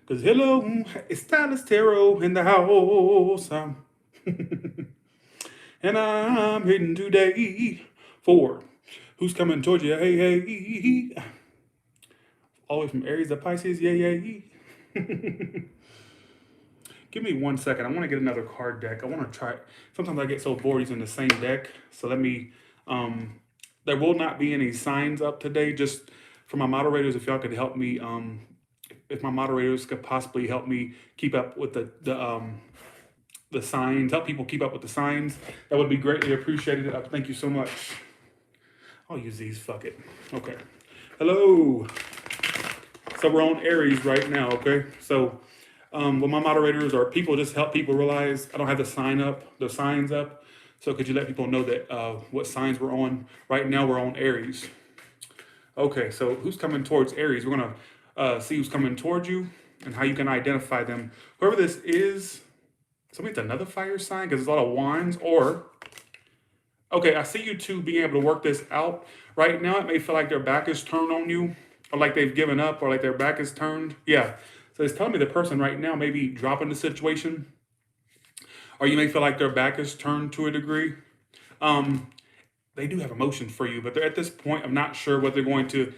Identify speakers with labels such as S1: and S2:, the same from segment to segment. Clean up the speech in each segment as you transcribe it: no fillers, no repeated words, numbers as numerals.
S1: Cause hello, it's Stylist Tarot in the house. And I'm hitting today for who's coming towards you. Hey, hey. Always from Aries to Pisces. Yeah, yeah. Give me 1 second. I want to get another card deck. I want to try. Sometimes I get so bored using the same deck. So let me. There will not be any signs up today. Just for my moderators, if y'all could help me. If my moderators could possibly help me keep up with the signs, help people keep up with the signs, that would be greatly appreciated. Thank you so much. I'll use these. Fuck it. Okay. Hello. So we're on Aries right now. Okay. So what my moderators or people just help people realize I don't have the signs up. So could you let people know that what signs we're on right now? We're on Aries. Okay. So who's coming towards Aries? We're gonna see who's coming towards you and how you can identify them. Whoever this is, somebody's another fire sign because there's a lot of wands. Or okay, I see you two being able to work this out. Right now, it may feel like their back is turned on you, or like they've given up, or like their back is turned. Yeah. So it's telling me the person right now may be dropping the situation, or you may feel like their back is turned to a degree. Um, they do have emotion for you, but they're at this point. I'm not sure whether they're going to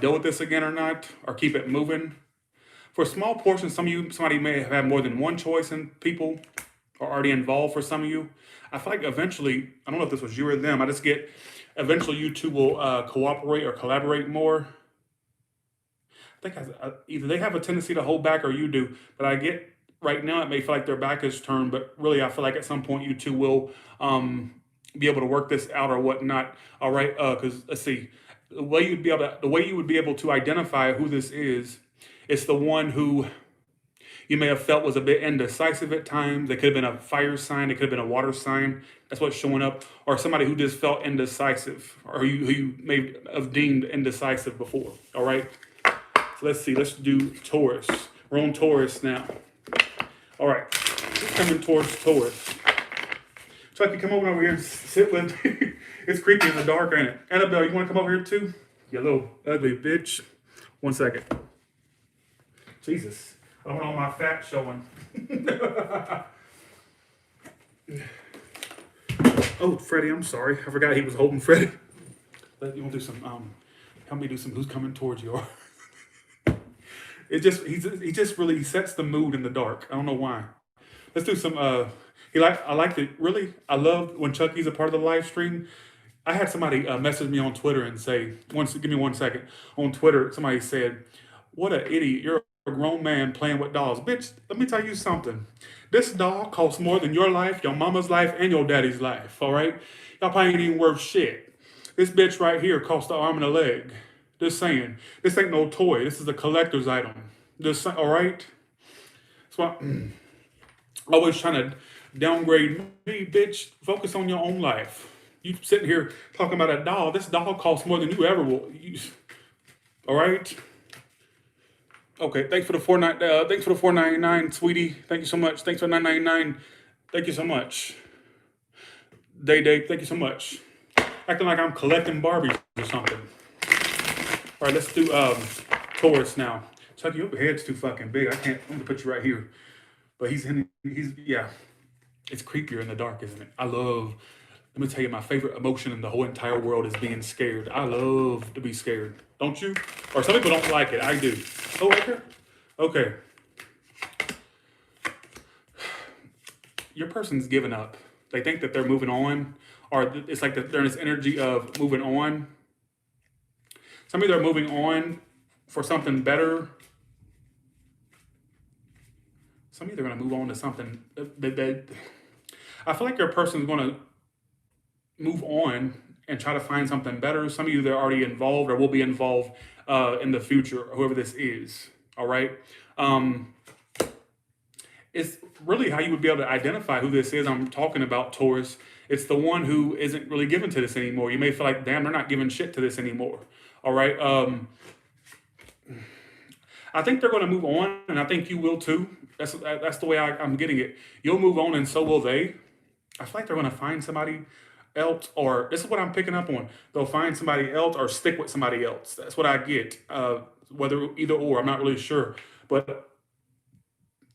S1: deal with this again or not, or keep it moving. For a small portion, some of you, somebody may have had more than one choice, and people are already involved for some of you. I feel like eventually, I don't know if this was you or them, I just get eventually you two will cooperate or collaborate more. I think either they have a tendency to hold back or you do, but I get right now it may feel like their back is turned, but really I feel like at some point you two will be able to work this out or whatnot. All right, because let's see, the way you would be able to identify who this is, it's the one who you may have felt was a bit indecisive at times. They could have been a fire sign. It could have been a water sign. That's what's showing up. Or somebody who just felt indecisive, or who you may have deemed indecisive before. All right. So let's see. Let's do Taurus. We're on Taurus now. All right. Who's coming towards Taurus? So if you come over here and sit with me, it's creepy in the dark, ain't it? Annabelle, you want to come over here too? You little ugly bitch. 1 second. Jesus. I don't want all my fat showing. Oh, Freddie, I'm sorry. I forgot he was holding Freddie. You want to do some, help me do some who's coming towards you. He just really sets the mood in the dark. I don't know why. Let's do some, I like it, really, I love when Chucky's a part of the live stream. I had somebody message me on Twitter and say, give me 1 second. On Twitter, somebody said, what an idiot. You're a grown man playing with dolls. Bitch, let me tell you something. This doll costs more than your life, your mama's life, and your daddy's life, all right? Y'all probably ain't even worth shit. This bitch right here costs an arm and a leg. Just saying. This ain't no toy. This is a collector's item. Just all right? That's why always trying to downgrade me, bitch. Focus on your own life. You sitting here talking about a doll. This doll costs more than you ever will. All right? Okay, thanks for the thanks for the 4.99, sweetie. Thank you so much. Thanks for 9.99. Thank you so much. Day, thank you so much. Acting like I'm collecting Barbies or something. All right, let's do Taurus now. Chucky, your head's too fucking big. I'm gonna put you right here. But he's yeah. It's creepier in the dark, isn't it? Let me tell you, my favorite emotion in the whole entire world is being scared. I love to be scared. Don't you? Or some people don't like it. I do. Oh, right there? Okay. Your person's given up. They think that they're moving on. Or it's like they're in this energy of moving on. Some of you are moving on for something better. Some of you are going to move on to something that I feel like your person is going to move on and try to find something better. Some of you, they're already involved or will be involved in the future, or whoever this is. All right. It's really how you would be able to identify who this is. I'm talking about Taurus. It's the one who isn't really given to this anymore. You may feel like, damn, they're not giving shit to this anymore. All right. I think they're going to move on, and I think you will too. That's the way I'm getting it. You'll move on, and so will they. I feel like they're going to find somebody else, or this is what I'm picking up on. They'll find somebody else or stick with somebody else. That's what I get. Whether either or, I'm not really sure. But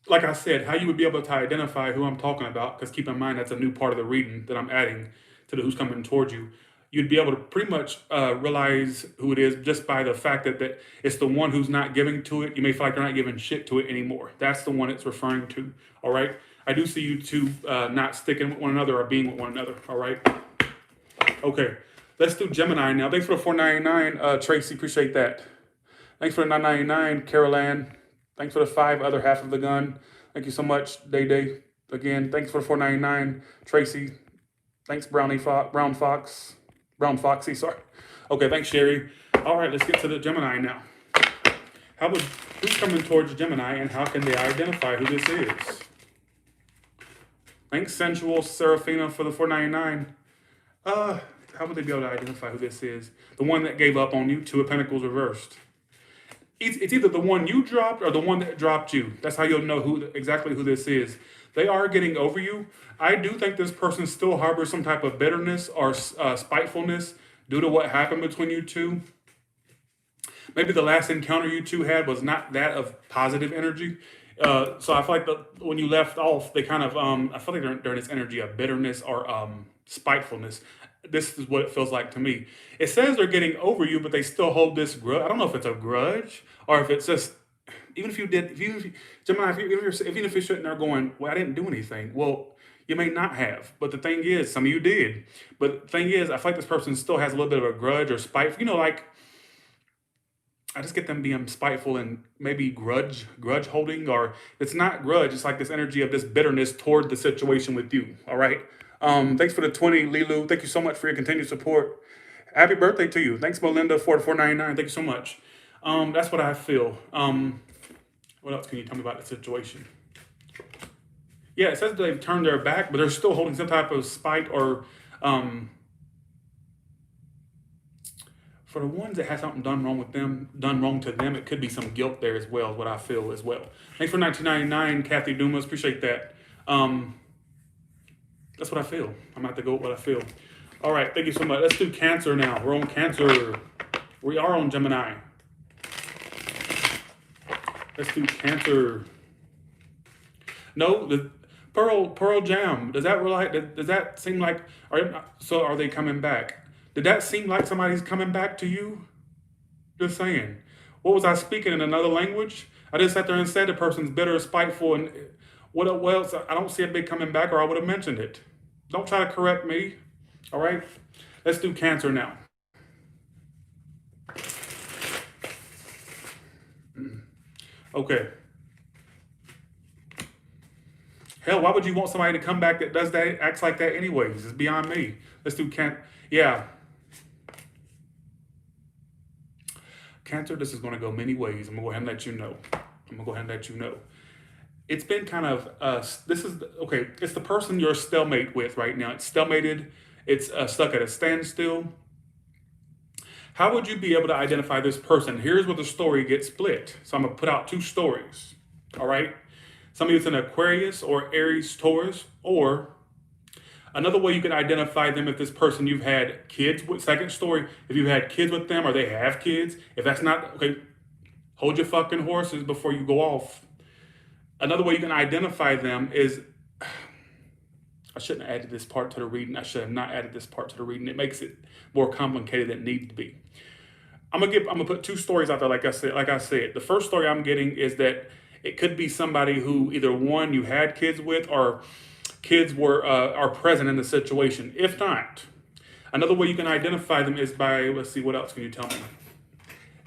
S1: like I said, how you would be able to identify who I'm talking about, because keep in mind that's a new part of the reading that I'm adding to the who's coming towards you. You'd be able to pretty much realize who it is just by the fact that it's the one who's not giving to it. You may feel like they're not giving shit to it anymore. That's the one it's referring to. All right. I do see you two not sticking with one another or being with one another. All right. Okay. Let's do Gemini now. Thanks for the 499, Tracy. Appreciate that. Thanks for the 999, Carol Ann. Thanks for the 5 other half of the gun. Thank you so much, Day Day. Again, thanks for the 499, Tracy. Thanks, Brown Foxy, sorry. Okay, thanks, Sherry. All right, let's get to the Gemini now. Who's coming towards Gemini, and how can they identify who this is? Thanks, Sensual Serafina, for the 499. How would they be able to identify who this is? The one that gave up on you, 2 of Pentacles reversed. It's either the one you dropped or the one that dropped you. That's how you'll know exactly who this is. They are getting over you. I do think this person still harbors some type of bitterness or spitefulness due to what happened between you two. Maybe the last encounter you two had was not that of positive energy. So I feel like when you left off, they kind of, I feel like they're in this energy of bitterness or spitefulness. This is what it feels like to me. It says they're getting over you, but they still hold this grudge. I don't know if it's a grudge or if it's just, even if you did, Gemini, even if you're sitting there going, well, I didn't do anything. Well, you may not have, but the thing is, some of you did. But the thing is, I feel like this person still has a little bit of a grudge or spite. Like, I just get them being spiteful and maybe grudge holding, or it's not grudge. It's like this energy of this bitterness toward the situation with you. All right. Thanks for the 20, Lilu. Thank you so much for your continued support. Happy birthday to you. Thanks, Melinda, for the 499. Thank you so much. That's what I feel. What else can you tell me about the situation? Yeah, it says they've turned their back, but they're still holding some type of spite or for the ones that had something done wrong to them, it could be some guilt there as well, is what I feel as well. Thanks for 1999, Kathy Dumas. Appreciate that. That's what I feel. I'm about to go with what I feel. All right, thank you so much. Let's do Cancer now. We're on Cancer. We are on Gemini. Let's do Cancer. No, the Pearl Jam. Does that seem like? Are they coming back? Did that seem like somebody's coming back to you? Just saying. What was I speaking in another language? I just sat there and said the person's bitter, spiteful, and what else? I don't see a big coming back, or I would have mentioned it. Don't try to correct me. All right? Let's do Cancer now. Okay. Hell, why would you want somebody to come back that does that, acts like that anyways? It's beyond me. Let's do Yeah. Cancer, this is going to go many ways. I'm going to go ahead and let you know. It's been kind of, it's the person you're stalemate with right now. It's stalemated. It's stuck at a standstill. How would you be able to identify this person? Here's where the story gets split. So I'm going to put out 2 stories. All right? Somebody that's an Aquarius or Aries, Taurus, or another way you can identify them if this person you've had kids with, second story, if you've had kids with them or they have kids. If that's not, okay, hold your fucking horses before you go off. Another way you can identify them is, I shouldn't have added this part to the reading. I should have not added this part to the reading. It makes it more complicated than it needs to be. I'm gonna put 2 stories out there, like I said. The first story I'm getting is that it could be somebody who either one you had kids with or kids are present in the situation. If not, another way you can identify them is by, let's see, what else can you tell me?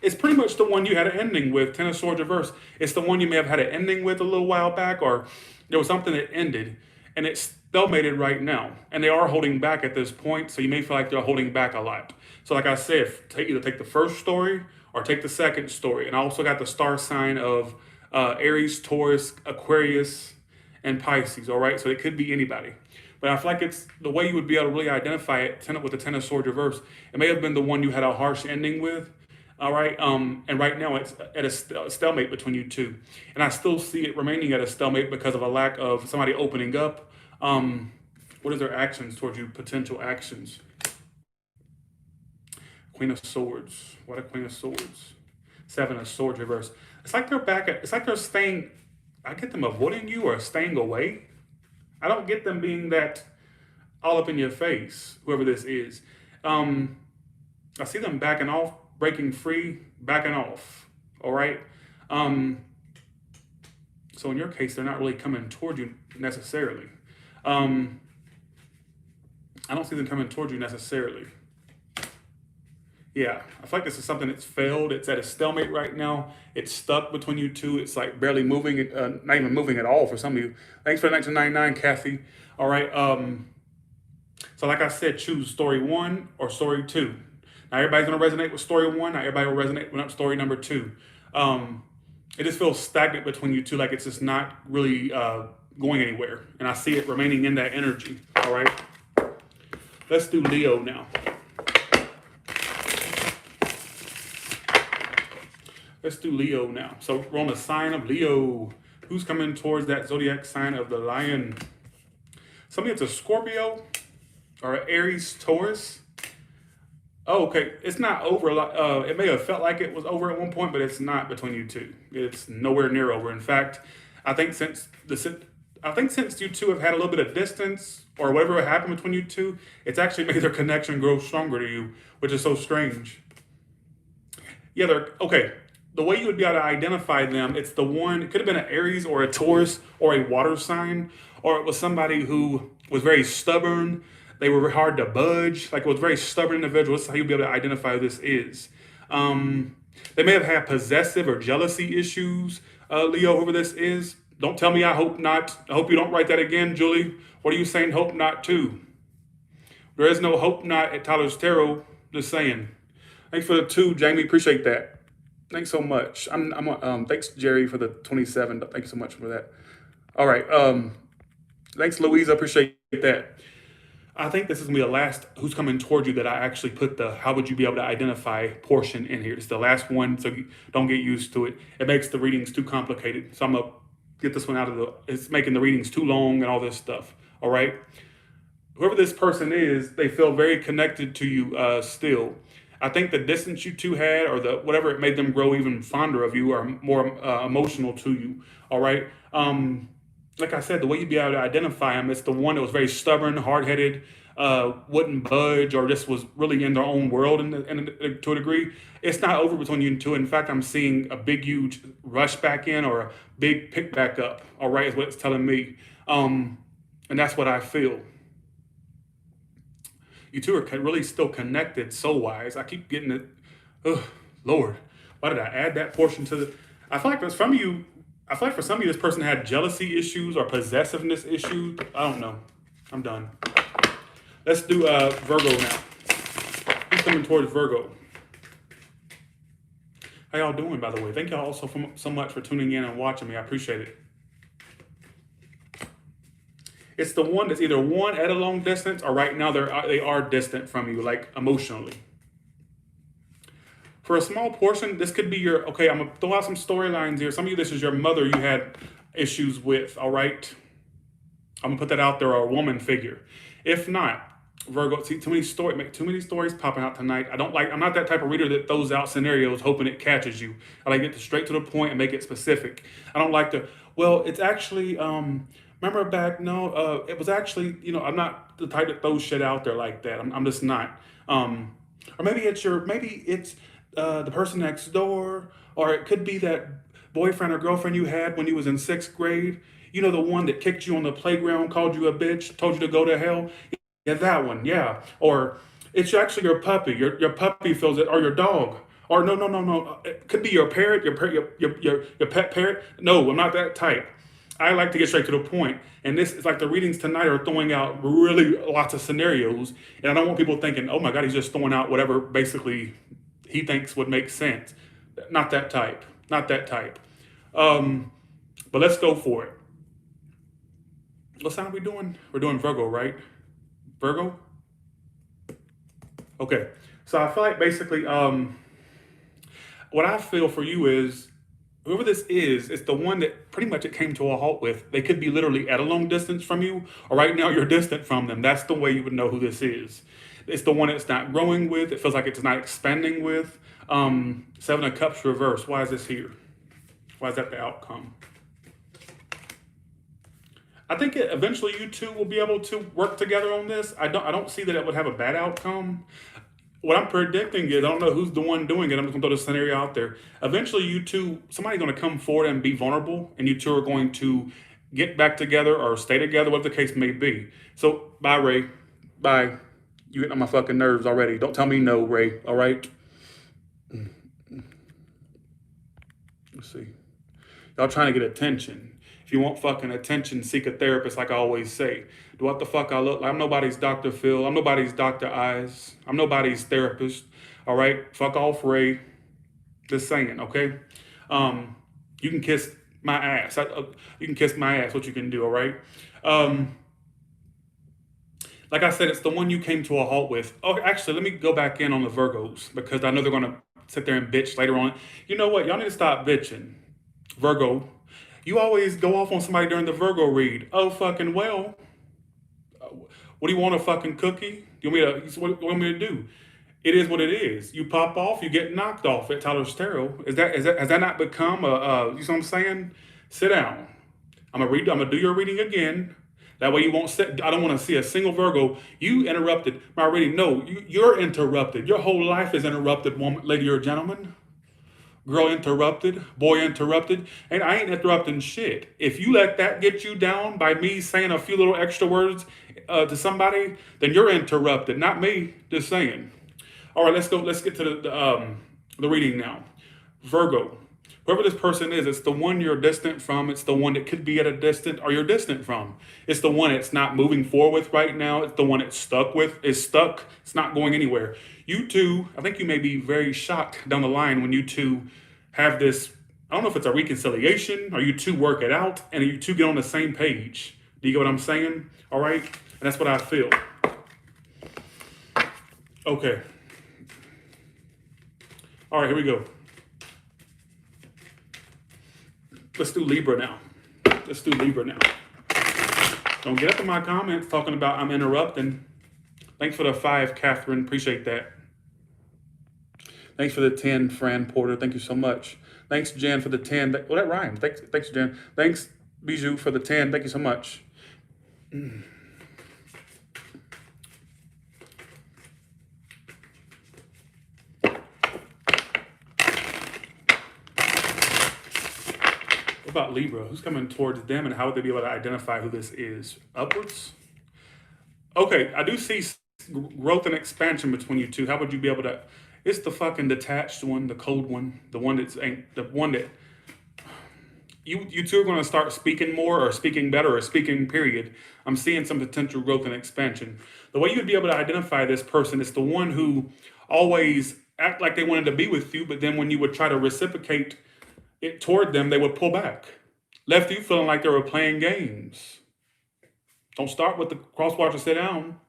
S1: It's pretty much the one you had an ending with, 10 of Swords reverse. It's the one you may have had an ending with a little while back, or there was something that ended, and it's stalemated right now. And they are holding back at this point, so you may feel like they're holding back a lot. So like I said, either take the first story or take the second story. And I also got the star sign of Aries, Taurus, Aquarius, and Pisces, all right? So it could be anybody. But I feel like it's the way you would be able to really identify it with the 10 of Swords reverse. It may have been the one you had a harsh ending with, all right? And right now it's at a stalemate between you two. And I still see it remaining at a stalemate because of a lack of somebody opening up. What is their actions towards you, potential actions? Queen of Swords. What a Queen of Swords. 7 of Swords reverse. It's like they're back at, it's like they're staying I get them avoiding you or staying away. I don't get them being that all up in your face, whoever this is. Um, I see them backing off, breaking free, backing off. All right. Um, so in your case, they're not really coming toward you necessarily. Um, I don't see them coming toward you necessarily. Yeah, I feel like this is something that's failed. It's at a stalemate right now. It's stuck between you two. It's like barely moving, not even moving at all for some of you. Thanks for the 1999, Kathy. All right. So like I said, choose story one or story two. Now everybody's gonna resonate with story one. Not everybody will resonate with story number two. Um, it just feels stagnant between you two, like it's just not really going anywhere. And I see it remaining in that energy. All right. Let's do Leo now. Let's do Leo now. So we're on the sign of Leo. Who's coming towards that zodiac sign of the lion? Somebody that's a Scorpio or an Aries, Taurus. Oh, okay. It's not over. It may have felt like it was over at one point, but it's not between you two. It's nowhere near over. In fact, I think since you two have had a little bit of distance or whatever happened between you two, it's actually made their connection grow stronger to you, which is so strange. Yeah, they're okay. The way you would be able to identify them, it's the one, it could have been an Aries or a Taurus or a water sign, or it was somebody who was very stubborn. They were hard to budge. Like it was a very stubborn individual. That's how you'll be able to identify who this is. They may have had possessive or jealousy issues, Leo, whoever this is. Don't tell me I hope not. I hope you don't write that again, Julie. What are you saying hope not to? There is no hope not at Tyler's Tarot. Just saying. Thanks for the 2, Jamie. Appreciate that. Thanks so much. Thanks, Jerry, for the 27. Thanks so much for that. All right. Thanks, Louise. I appreciate that. I think this is gonna be the last who's coming toward you that I actually put the how would you be able to identify portion in here. It's the last one, so you don't get used to it. It makes the readings too complicated. So I'm gonna get this one out of it's making the readings too long and all this stuff. All right. Whoever this person is, they feel very connected to you still. I think the distance you two had, or the whatever it made them grow even fonder of you, or more emotional to you. All right. Like I said, the way you'd be able to identify them, it's the one that was very stubborn, hard-headed, wouldn't budge, or just was really in their own world to a degree. It's not over between you two. In fact, I'm seeing a big, huge rush back in or a big pick back up. All right, is what it's telling me, and that's what I feel. You two are really still connected soul-wise. I keep getting it. Oh, Lord, why did I add that portion to the? I feel like for some of you, this person had jealousy issues or possessiveness issues. I don't know. I'm done. Let's do Virgo now. Who's coming towards Virgo? How y'all doing, by the way? Thank y'all also so much for tuning in and watching me. I appreciate it. It's the one that's either one at a long distance or right now they are distant from you, like emotionally. For a small portion, this could be your, okay, I'm going to throw out some storylines here. Some of you, this is your mother you had issues with, all right? I'm going to put that out there, or a woman figure. If not, Virgo, see, too many stories popping out tonight. I'm not that type of reader that throws out scenarios hoping it catches you. I like to get straight to the point and make it specific. I don't like to, well, it's actually, remember back, no, it was actually, I'm not the type that throws shit out there like that. I'm just not. Or maybe it's the person next door, or it could be that boyfriend or girlfriend you had when you was in 6th grade. The one that kicked you on the playground, called you a bitch, told you to go to hell. Yeah, that one, yeah. Or it's actually your puppy. Your puppy feels it, or your dog. Or no. It could be your parrot, your pet parrot. No, I'm not that type. I like to get straight to the point. And this is like the readings tonight are throwing out really lots of scenarios. And I don't want people thinking, oh my God, he's just throwing out whatever basically he thinks would make sense. Not that type. Not that type. But let's go for it. What sign are we doing? We're doing Virgo, right? Virgo? Okay. So I feel like basically what I feel for you is whoever this is, it's the one that pretty much it came to a halt with. They could be literally at a long distance from you, or right now you're distant from them. That's the way you would know who this is. It's the one it's not growing with. It feels like it's not expanding with. 7 of Cups reverse. Why is this here? Why is that the outcome? I think eventually you two will be able to work together on this. I don't see that it would have a bad outcome. What I'm predicting is I don't know who's the one doing it. I'm just gonna throw this scenario out there. Eventually, you two, somebody's gonna come forward and be vulnerable, and you two are going to get back together or stay together, whatever the case may be. So, bye, Ray. Bye. You getting on my fucking nerves already. Don't tell me no, Ray. All right. Let's see. Y'all trying to get attention. If you want fucking attention, seek a therapist, like I always say. Do what the fuck I look like? I'm nobody's Dr. Phil. I'm nobody's Dr. Eyes. I'm nobody's therapist. All right? Fuck off, Ray. Just saying, okay? You can kiss my ass. You can kiss my ass, what you can do, all right? Um, like I said, it's the one you came to a halt with. Oh, actually, let me go back in on the Virgos because I know they're going to sit there and bitch later on. You know what? Y'all need to stop bitching. Virgo, you always go off on somebody during the Virgo read. Oh, fucking well. What do you want, a fucking cookie? What do you want me to do? It is what it is. You pop off, you get knocked off at Tyler's Tarot. Has that not become you know what I'm saying? Sit down. I'm gonna do your reading again. That way you won't sit. I don't want to see a single Virgo. You interrupted my reading. No, you're interrupted. Your whole life is interrupted, woman, lady or gentleman. Girl interrupted, boy interrupted, and I ain't interrupting shit. If you let that get you down by me saying a few little extra words to somebody, then you're interrupted, not me. Just saying. All right, let's go. Let's get to the reading now. Virgo, whoever this person is, it's the one you're distant from. It's the one that could be at a distance or you're distant from. It's the one it's not moving forward with right now. It's the one it's stuck with. It's stuck. It's not going anywhere. You two, I think you may be very shocked down the line when you two have this. I don't know if it's a reconciliation or you two work it out and you two get on the same page. Do you get what I'm saying? All right, and that's what I feel. Okay. All right, here we go. Let's do Libra now. Let's do Libra now. Don't get up in my comments talking about I'm interrupting. Thanks for the 5, Catherine. Appreciate that. Thanks for the 10, Fran Porter. Thank you so much. Thanks, Jen, for the 10. Well, that rhymes. Thanks, Jen. Thanks, Bijou, for the 10. Thank you so much. What about Libra? Who's coming towards them and how would they be able to identify who this is? Upwards? Okay, I do see growth and expansion between you two. How would you be able to? It's the fucking detached one, the cold one, the one that's ain't the one that you two are going to start speaking more or speaking better or speaking period. I'm seeing some potential growth and expansion. The way you'd be able to identify this person is the one who always act like they wanted to be with you, but then when you would try to reciprocate it toward them, they would pull back. Left you feeling like they were playing games. Don't start with the crosswatch and sit down.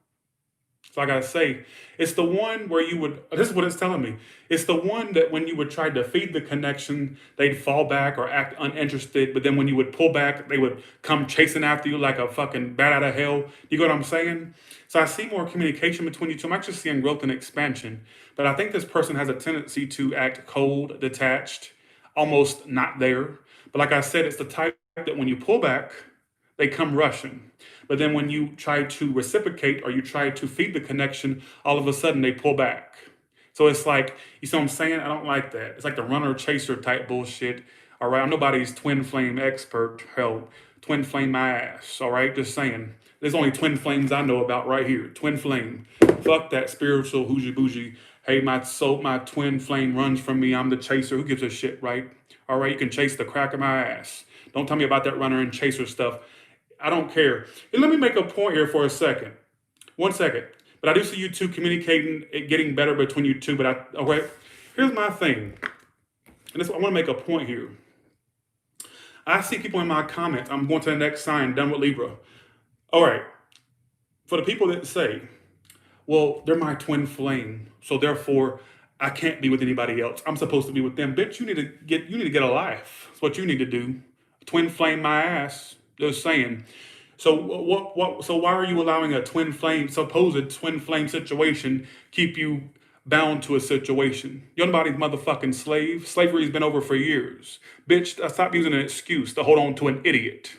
S1: So I gotta say, it's the one where you would, this is what it's telling me. It's the one that when you would try to feed the connection, they'd fall back or act uninterested. But then when you would pull back, they would come chasing after you like a fucking bat out of hell. You get what I'm saying? So I see more communication between you two. I'm actually seeing growth and expansion. But I think this person has a tendency to act cold, detached, almost not there. But like I said, it's the type that when you pull back, they come rushing. But then when you try to reciprocate or you try to feed the connection, all of a sudden they pull back. So it's like, you see what I'm saying? I don't like that. It's like the runner chaser type bullshit. All right, I'm nobody's twin flame expert. Hell, twin flame my ass. All right, just saying. There's only twin flames I know about right here. Twin flame. Fuck that spiritual hoogie bougie. Hey, my soul, my twin flame runs from me. I'm the chaser. Who gives a shit, right? All right, you can chase the crack of my ass. Don't tell me about that runner and chaser stuff. I don't care. And let me make a point here for a second. 1 second. But I do see you two communicating, it getting better between you two. But okay, here's my thing. And I want to make a point here. I see people in my comments. I'm going to the next sign, done with Libra. All right. For the people that say, well, they're my twin flame, so therefore I can't be with anybody else. I'm supposed to be with them. Bitch, you need to get a life. That's what you need to do. Twin flame my ass. Just saying. So so why are you allowing a twin flame, supposed twin flame situation, keep you bound to a situation? You're nobody's motherfucking slave. Slavery's been over for years. Bitch, stop using an excuse to hold on to an idiot.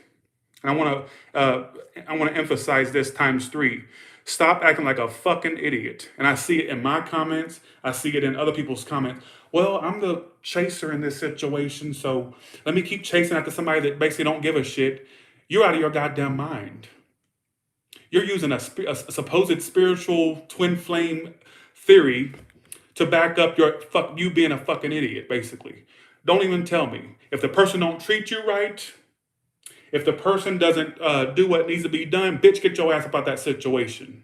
S1: And I want to emphasize this times three. Stop acting like a fucking idiot. And I see it in my comments. I see it in other people's comments. Well, I'm the chaser in this situation, so let me keep chasing after somebody that basically don't give a shit. You're out of your goddamn mind. You're using a supposed spiritual twin flame theory to back up you being a fucking idiot, basically. Don't even tell me. If the person don't treat you right, if the person doesn't do what needs to be done, bitch, get your ass up out that situation.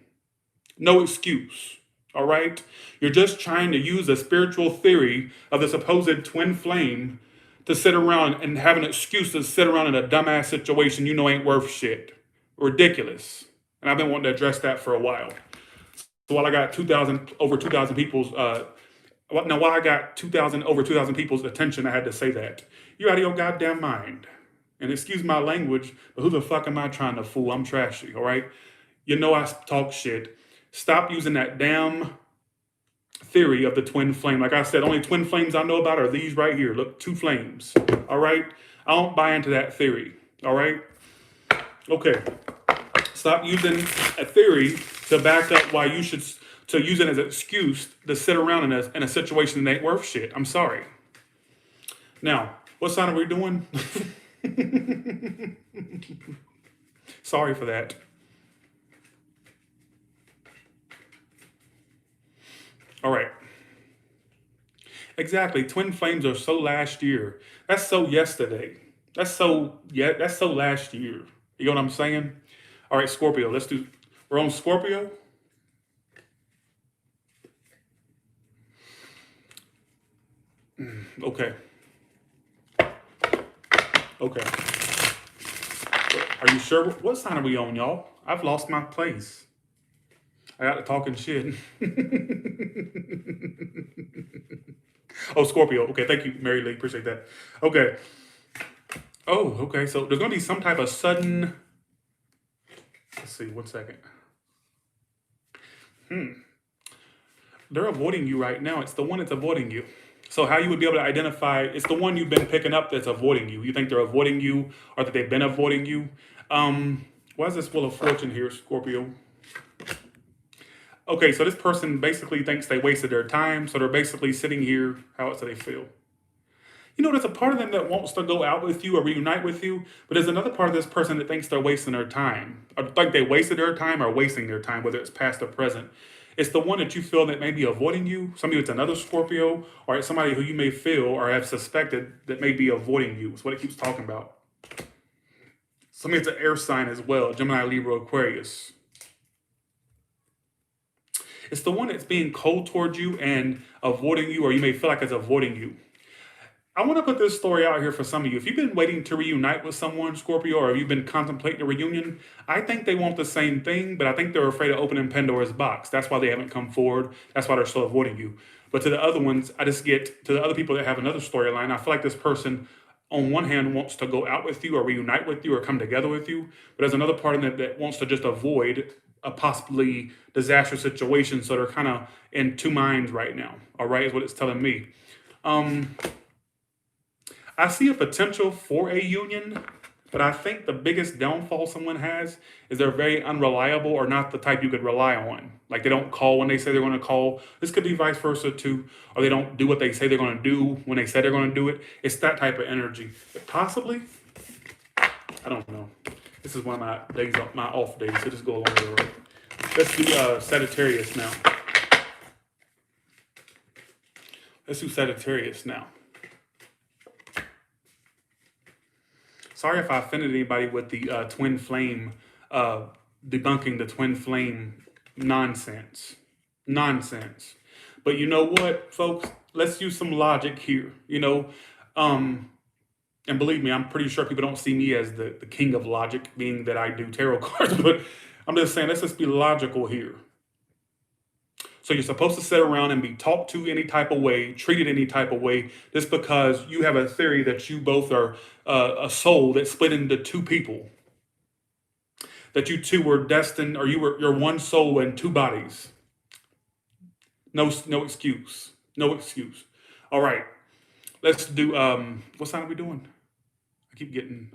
S1: No excuse. All right? You're just trying to use a spiritual theory of the supposed twin flame to sit around and have an excuse to sit around in a dumbass situation you know ain't worth shit. Ridiculous. And I've been wanting to address that for a while. So while I got over 2,000 people's while I got over 2,000 people's attention, I had to say that. You're out of your goddamn mind. And excuse my language, but who the fuck am I trying to fool? I'm trashy, all right? You know I talk shit. Stop using that damn theory of the twin flame. Like I said, only twin flames I know about are these right here. Look, two flames, all right? I don't buy into that theory, all right? Okay. Stop using a theory to back up why you should, to use it as an excuse to sit around in a situation that ain't worth shit. I'm sorry. Now, what sign are we doing? Sorry for that. All right. Exactly. Twin flames are so last year. That's so yesterday. That's so last year. You know what I'm saying? All right, Scorpio. We're on Scorpio. Okay. Okay. Are you sure? What sign are we on, y'all? I've lost my place. I got to talking shit. Oh, Scorpio. Okay, thank you, Mary Lee. Appreciate that. Okay. Oh, okay. So there's going to be some type of sudden. Let's see. 1 second. They're avoiding you right now. It's the one that's avoiding you. So how you would be able to identify, it's the one you've been picking up that's avoiding you. You think they're avoiding you or that they've been avoiding you. Why is this Wheel of Fortune here, Scorpio? Okay, so this person basically thinks they wasted their time. So they're basically sitting here. How else do they feel? You know, there's a part of them that wants to go out with you or reunite with you, but there's another part of this person that thinks they're wasting their time. Or like they wasted their time or wasting their time, whether it's past or present. It's the one that you feel that may be avoiding you. Some of you, it's another Scorpio, or it's somebody who you may feel or have suspected that may be avoiding you. It's what it keeps talking about. Some of you, it's an air sign as well, Gemini, Libra, Aquarius. It's the one that's being cold towards you and avoiding you, or you may feel like it's avoiding you. I want to put this story out here for some of you. If you've been waiting to reunite with someone, Scorpio, or have you been contemplating a reunion, I think they want the same thing, but I think they're afraid of opening Pandora's box. That's why they haven't come forward. That's why they're still avoiding you. But to the other ones, to the other people that have another storyline, I feel like this person, on one hand, wants to go out with you or reunite with you or come together with you. But there's another part of them that wants to just avoid a possibly disastrous situation. So they're kind of in two minds right now. All right, is what it's telling me. I see a potential for a union, but I think the biggest downfall someone has is they're very unreliable or not the type you could rely on. Like they don't call when they say they're going to call. This could be vice versa too. Or they don't do what they say they're going to do when they say they're going to do it. It's that type of energy. But possibly, I don't know. This is one of my days, my off days, so just go along with it. Let's do Sagittarius now. Let's do Sagittarius now. Sorry if I offended anybody with the twin flame, debunking the twin flame nonsense. Nonsense. But you know what, folks? Let's use some logic here. You know, and believe me, I'm pretty sure people don't see me as the king of logic, being that I do tarot cards, but I'm just saying, let's just be logical here. So you're supposed to sit around and be talked to any type of way, treated any type of way, just because you have a theory that you both are a soul that split into two people. That you two were destined, or you're one soul in two bodies. No excuse. No excuse. All right. Let's do, what sign are we doing? I keep getting,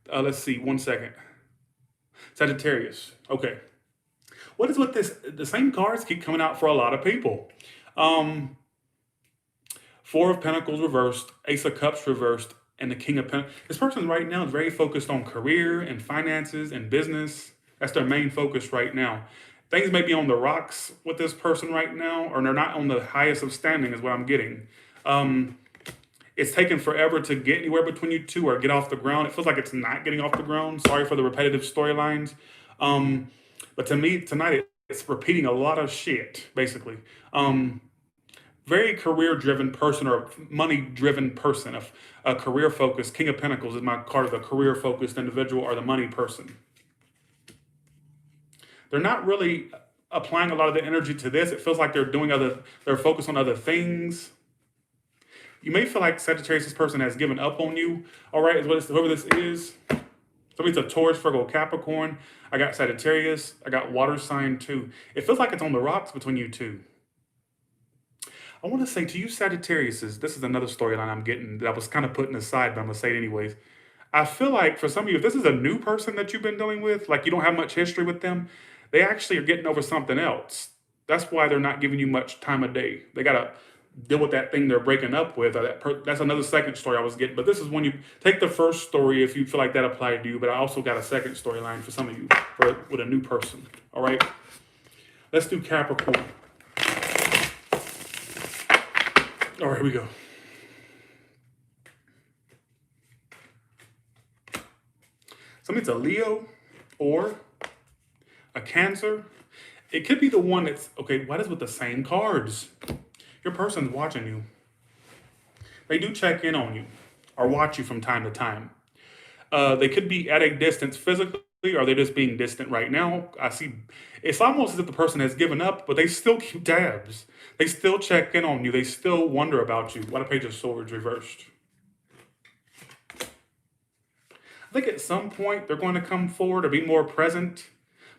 S1: Let's see, 1 second. Sagittarius. Okay. What is with this? The same cards keep coming out for a lot of people. Um, Four of Pentacles reversed, Ace of Cups reversed, and the King of Pentacles. This person right now is very focused on career and finances and business. That's their main focus right now. Things may be on the rocks with this person right now, or they're not on the highest of standing, is what I'm getting. Um, it's taken forever to get anywhere between you two or get off the ground. It feels like it's not getting off the ground. Sorry for the repetitive storylines. Um, but to me, tonight, it's repeating a lot of shit, basically. Very career driven person or money driven person, a career focused. King of Pentacles is my card of the career focused individual or the money person. They're not really applying a lot of the energy to this. It feels like they're focused on other things. You may feel like Sagittarius, this person has given up on you. All right, whoever this is. So it's a Taurus, Virgo, Capricorn. I got Sagittarius. I got water sign too. It feels like it's on the rocks between you two. I want to say to you, Sagittarius, this is another storyline I'm getting that I was kind of putting aside, but I'm going to say it anyways. I feel like for some of you, if this is a new person that you've been dealing with, like you don't have much history with them, they actually are getting over something else. That's why they're not giving you much time of day. They got to deal with that thing they're breaking up with. That's another second story I was getting. But this is when you take the first story if you feel like that applied to you. But I also got a second storyline for some of you with a new person. All right. Let's do Capricorn. All right, here we go. Somebody's a Leo or a Cancer. It could be the one that's, okay, what is with the same cards? Your person's watching you. They do check in on you or watch you from time to time. They could be at a distance physically, or they're just being distant right now. I see it's almost as if the person has given up, but they still keep tabs. They still check in on you. They still wonder about you. What a Page of Swords reversed. I think at some point they're going to come forward or be more present.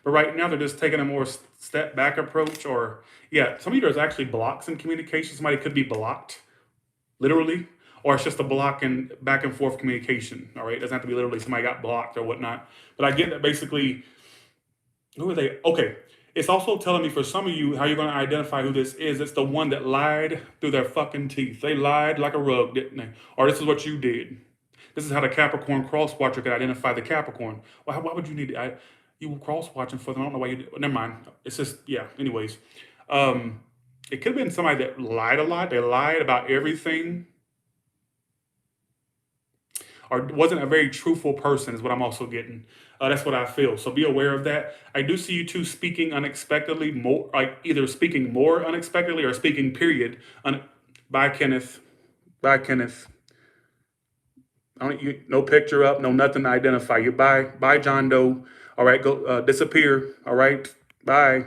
S1: But right now they're just taking a more step back approach. Or, yeah, some of you there's actually blocks in communication. Somebody could be blocked, literally. Or it's just a block in back and forth communication. All right, it doesn't have to be literally somebody got blocked or whatnot. But I get that basically, who are they? Okay, it's also telling me for some of you how you're going to identify who this is. It's the one that lied through their fucking teeth. They lied like a rug, didn't they? Or this is what you did. This is how the Capricorn cross watcher could identify the Capricorn. Why would you need it? You were cross watching for them. I don't know why you did. Never mind. It's just, yeah, anyways. It could have been somebody that lied a lot. They lied about everything. Or wasn't a very truthful person is what I'm also getting. That's what I feel. So be aware of that. I do see you two speaking unexpectedly, more like either speaking more unexpectedly or speaking period. Bye, Kenneth. Bye, Kenneth. No picture up, no nothing to identify you. Bye, John Doe. All right, go disappear. All right, bye.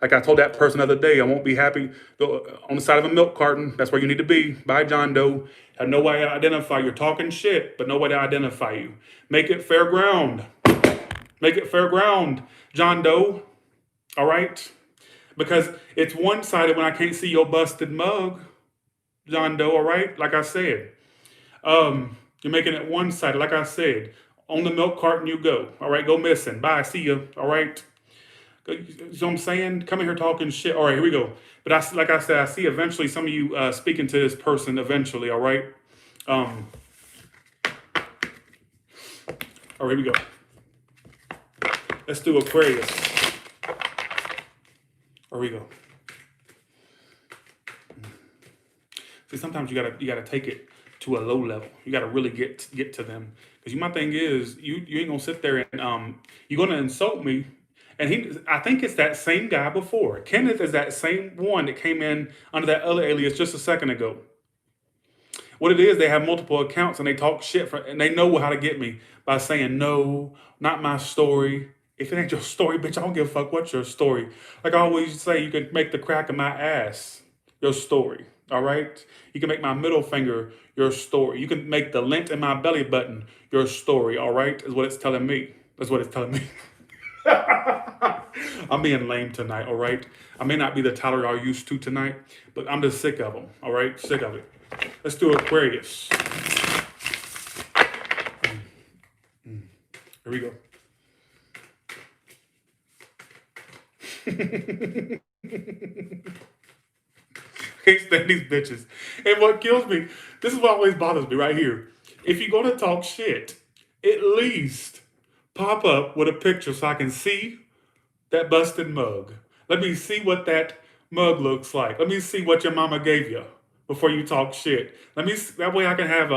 S1: Like I told that person the other day, I won't be happy. Go on the side of a milk carton. That's where you need to be. Bye, John Doe. Have no way to identify. You're talking shit, but no way to identify you. Make it fair ground. Make it fair ground, John Doe. All right? Because it's one-sided when I can't see your busted mug, John Doe, all right? Like I said. You're making it one-sided, like I said. On the milk carton you go. All right, go missing. Bye, see you. All right? You know what I'm saying? Come in here talking shit. All right, here we go. But like I said, I see eventually some of you speaking to this person eventually, all right? All right, here we go. Let's do Aquarius. Here we go. See, sometimes you gotta take it to a low level. You gotta really get to them. Because my thing is, you ain't gonna sit there and you're gonna insult me. And I think it's that same guy before. Kenneth is that same one that came in under that other alias just a second ago. What it is, they have multiple accounts and they talk shit and they know how to get me by saying, no, not my story. If it ain't your story, bitch, I don't give a fuck what's your story. Like I always say, you can make the crack of my ass your story, all right? You can make my middle finger your story. You can make the lint in my belly button your story, all right? Is what it's telling me. That's what it's telling me. I'm being lame tonight, all right? I may not be the Tyler y'all used to tonight, but I'm just sick of them, all right? Sick of it. Let's do Aquarius. Here we go. Can't stand these bitches. And what kills me, this is what always bothers me right here. If you're gonna talk shit, at least pop up with a picture so I can see that busted mug. Let me see what that mug looks like. Let me see what your mama gave you before you talk shit. That way I can have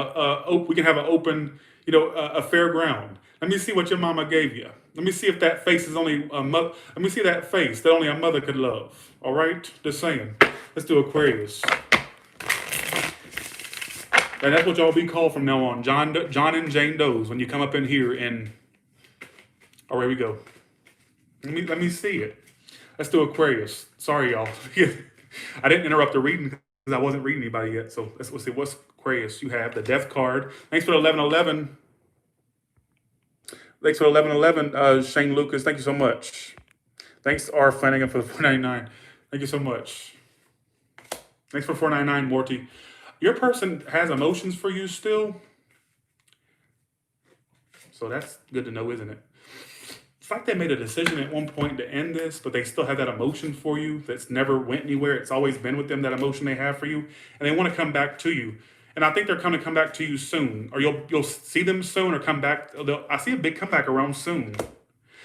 S1: we can have an open, a fair ground. Let me see what your mama gave you. Let me see if that face is only a mother. Let me see that face that only a mother could love. All right, just saying. Let's do Aquarius. And that's what y'all be called from now on, John and Jane Does. When you come up in here and, all right, we go. Let me see it. Let's do Aquarius. Sorry, y'all. I didn't interrupt the reading because I wasn't reading anybody yet. So let's see. What's Aquarius? You have the Death card. Thanks for the 1111. Thanks for the 1111, Shane Lucas. Thank you so much. Thanks, R. Flanagan, for the 499. Thank you so much. Thanks for 499, Morty. Your person has emotions for you still. So that's good to know, isn't it? It's like they made a decision at one point to end this, but they still have that emotion for you that's never went anywhere. It's always been with them, that emotion they have for you, and they want to come back to you. And I think they're going to come back to you soon, or you'll see them soon, or come back. I see a big comeback around soon.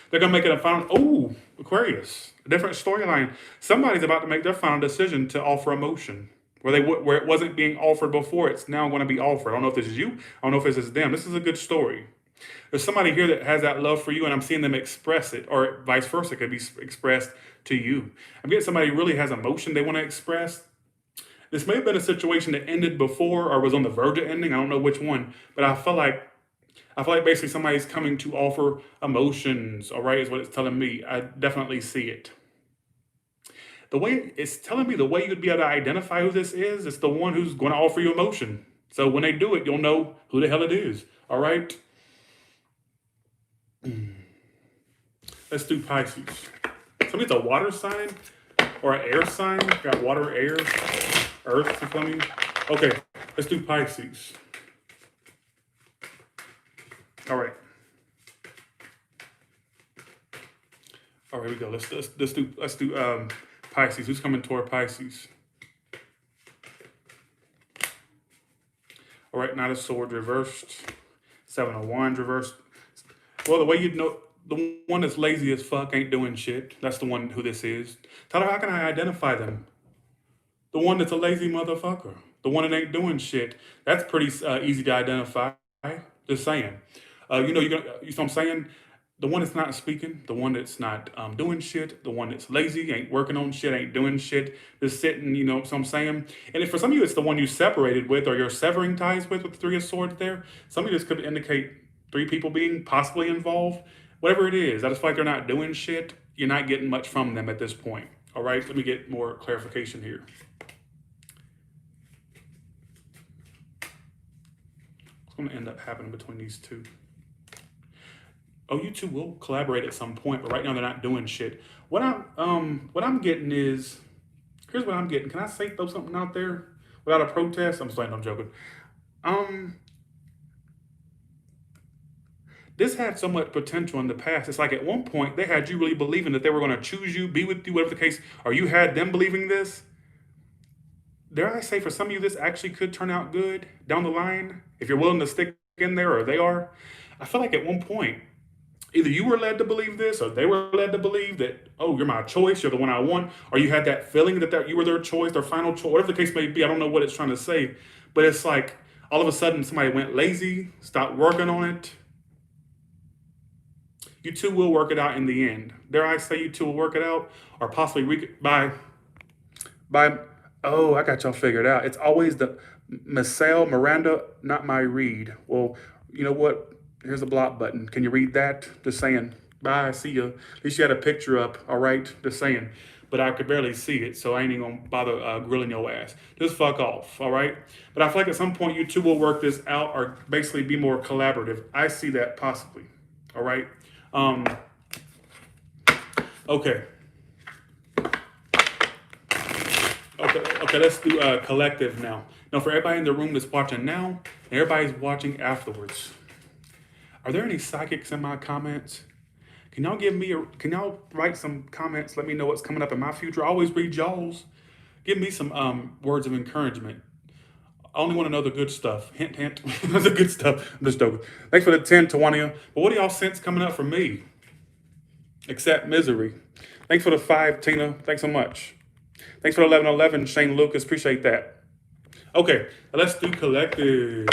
S1: They're going to make it a final. Aquarius, a different storyline. Somebody's about to make their final decision to offer emotion where it wasn't being offered before. It's now going to be offered. I don't know if this is you. I don't know if this is them. This is a good story. There's somebody here that has that love for you, and I'm seeing them express it, or vice versa, it could be expressed to you. I'm getting somebody who really has emotion they want to express. This may have been a situation that ended before or was on the verge of ending. I don't know which one, but I feel like basically somebody's coming to offer emotions, all right, is what it's telling me. I definitely see it. The way it's telling me, the way you'd be able to identify who this is, it's the one who's going to offer you emotion. So when they do it, you'll know who the hell it is, all right? Let's do Pisces. Somebody's a water sign or an air sign. Got water, air, earth, you feel me? Okay, let's do Pisces. All right. All right, here we go. Let's do Pisces. Who's coming toward Pisces? All right, Knight of Swords reversed. 7 of Wands reversed. Well, the way you'd know, the one that's lazy as fuck ain't doing shit. That's the one who this is. Tyler, how can I identify them? The one that's a lazy motherfucker. The one that ain't doing shit. That's pretty easy to identify. Just saying. You know what I'm saying? The one that's not speaking, the one that's not doing shit, the one that's lazy, ain't working on shit, ain't doing shit, just sitting, you know what I'm saying? And if for some of you, it's the one you separated with or you're severing ties with the Three of Swords there. Some of you, this could indicate 3 people being possibly involved. Whatever it is, I just feel like they're not doing shit. You're not getting much from them at this point. All right, let me get more clarification here. What's going to end up happening between these two? Oh, you two will collaborate at some point, but right now they're not doing shit. What I'm getting is, here's what I'm getting. Can I throw something out there without a protest? I'm saying, I'm joking. This had so much potential in the past. It's like at one point they had you really believing that they were going to choose you, be with you, whatever the case, or you had them believing this. Dare I say, for some of you, this actually could turn out good down the line if you're willing to stick in there, or they are. I feel like at one point, either you were led to believe this, or they were led to believe that, oh, you're my choice, you're the one I want, or you had that feeling that you were their choice, their final choice, whatever the case may be. I don't know what it's trying to say, but it's like all of a sudden somebody went lazy, stopped working on it. You two will work it out in the end. Dare I say you two will work it out, or possibly by. Oh, I got y'all figured out. It's always the Michelle Miranda, not my read. Well, you know what? Here's a block button. Can you read that? Just saying. Bye. See ya. At least you had a picture up. All right. Just saying. But I could barely see it, so I ain't even gonna bother grilling your ass. Just fuck off. All right. But I feel like at some point you two will work this out, or basically be more collaborative. I see that possibly. All right. Okay. Okay, let's do collective now. Now, for everybody in the room that's watching now, and everybody's watching afterwards, Are there any psychics in my comments? Can y'all write some comments? Let me know what's coming up in my future. I always read y'all's. Give me some words of encouragement. I only want to know the good stuff. Hint, hint. The good stuff. I'm just joking. Thanks for the 10, Tawania. But what do y'all sense coming up for me? Except misery. Thanks for the 5, Tina. Thanks so much. Thanks for the 1111, Shane Lucas. Appreciate that. Okay, let's do collective.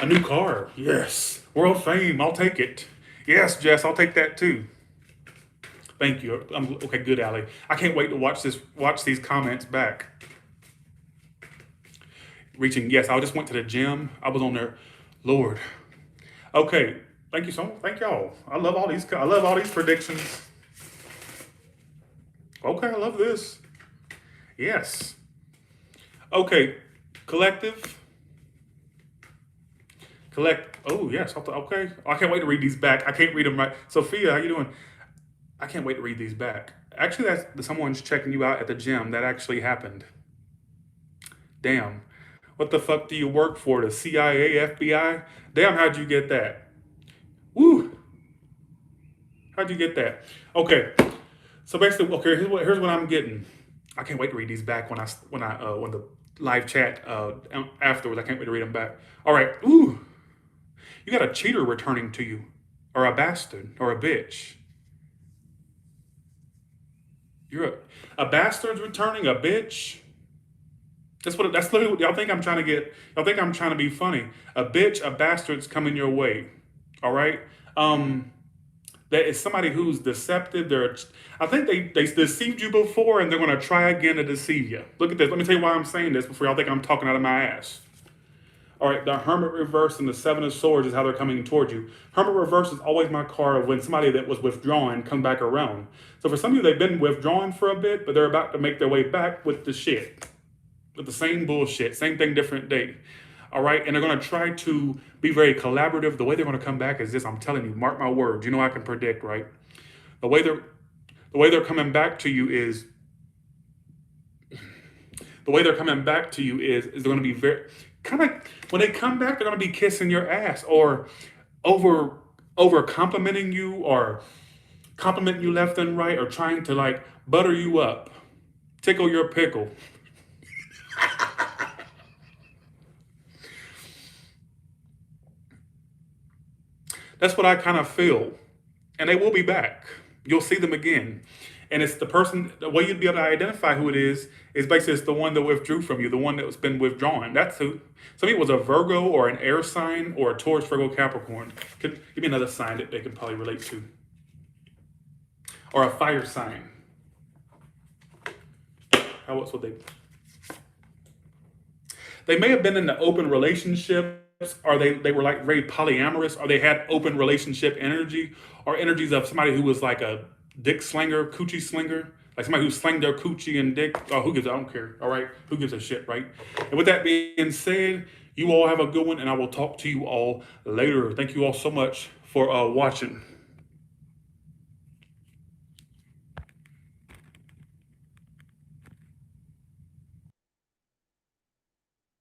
S1: A new car. Yes. World fame. I'll take it. Yes, Jess. I'll take that too. Thank you. Okay, good, Allie. I can't wait to watch these comments back. Reaching, yes, I just went to the gym. I was on there. Lord. Okay. Thank you so much. Thank y'all. I love all these predictions. Okay, I love this. Yes. Okay. Collective. Oh, yes. Okay. I can't wait to read these back. I can't read them right. Sophia, how you doing? I can't wait to read these back. Actually, that's someone's checking you out at the gym. That actually happened. Damn. What the fuck do you work for? The CIA, FBI? Damn, how'd you get that? Woo. How'd you get that? Okay. So basically, okay, here's what I'm getting. I can't wait to read these back when the live chat afterwards. I can't wait to read them back. All right. Ooh. You got a cheater returning to you, or a bastard, or a bitch. You're a bastard's returning, a bitch. That's literally what y'all think I'm trying to get. Y'all think I'm trying to be funny. A bitch, a bastard's coming your way. All right. That is somebody who's deceptive. I think they deceived you before, and they're going to try again to deceive you. Look at this. Let me tell you why I'm saying this before y'all think I'm talking out of my ass. All right, the Hermit reverse and the 7 of Swords is how they're coming toward you. Hermit reverse is always my card of when somebody that was withdrawn come back around. So for some of you, they've been withdrawn for a bit, but they're about to make their way back with the shit. With the same bullshit, same thing, different day. All right, and they're going to try to be very collaborative. The way they're going to come back is this. I'm telling you, mark my words. You know I can predict, right? The way they're coming back to you is they're going to be very kind of, when they come back, they're going to be kissing your ass or over complimenting you or complimenting you left and right or trying to like butter you up, tickle your pickle. That's what I kind of feel. And they will be back. You'll see them again. And it's the way you'd be able to identify who it is basically it's the one that withdrew from you, the one that's been withdrawn. That's who. Somebody was a Virgo or an air sign or a Taurus, Virgo, Capricorn. Give me another sign that they can probably relate to. Or a fire sign. How else would they? They may have been in an open relationship, or they were like very polyamorous, or they had open relationship energy, or energies of somebody who was like a dick slinger, coochie slinger, like somebody who slanged their coochie and dick. Oh, I don't care. All right, who gives a shit, right? And with that being said, you all have a good one, and I will talk to you all later. Thank you all so much for watching.